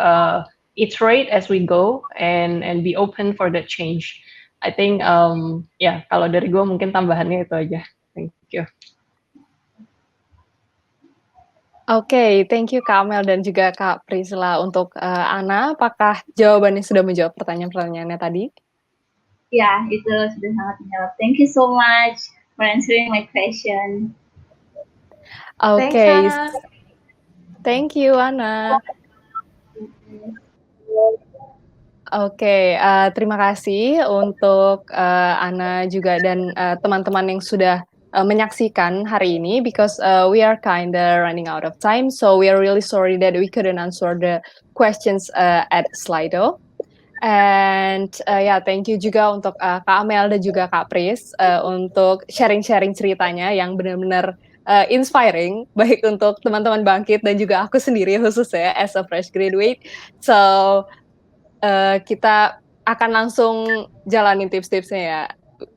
iterate as we go and be open for that change. I think kalau dari gue mungkin tambahannya itu aja. Thank you. Oke, thank you Kak Amel dan juga Kak Priscilla. Untuk Anna, apakah jawabannya sudah menjawab pertanyaan-pertanyaannya tadi? Ya, itu sudah sangat menjawab. Thank you so much for answering my question. Okay. Thanks, Anna. Thank you, Anna. Oke, terima kasih untuk Anna juga dan teman-teman yang sudah menyaksikan hari ini because we are kinda running out of time, so we are really sorry that we couldn't answer the questions at Slido. And thank you juga untuk Kak Amel dan juga Kak Pris untuk sharing-sharing ceritanya yang benar-benar inspiring, baik untuk teman-teman Bangkit dan juga aku sendiri khususnya as a fresh graduate. So kita akan langsung jalanin tips-tipsnya ya.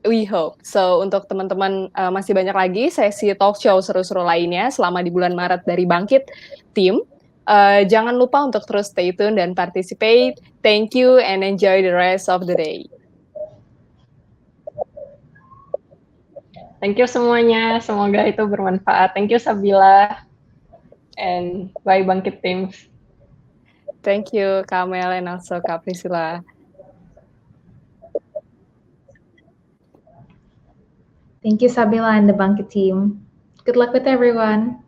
We hope. So, untuk teman-teman masih banyak lagi sesi talk show seru-seru lainnya selama di bulan Maret dari Bangkit Team. Jangan lupa untuk terus stay tune dan participate. Thank you and enjoy the rest of the day. Thank you semuanya, semoga itu bermanfaat. Thank you Sabila, and bye Bangkit Teams. Thank you Kamel and also Kak Priscilla. Thank you, Sabila and the Bangkit team. Good luck with everyone.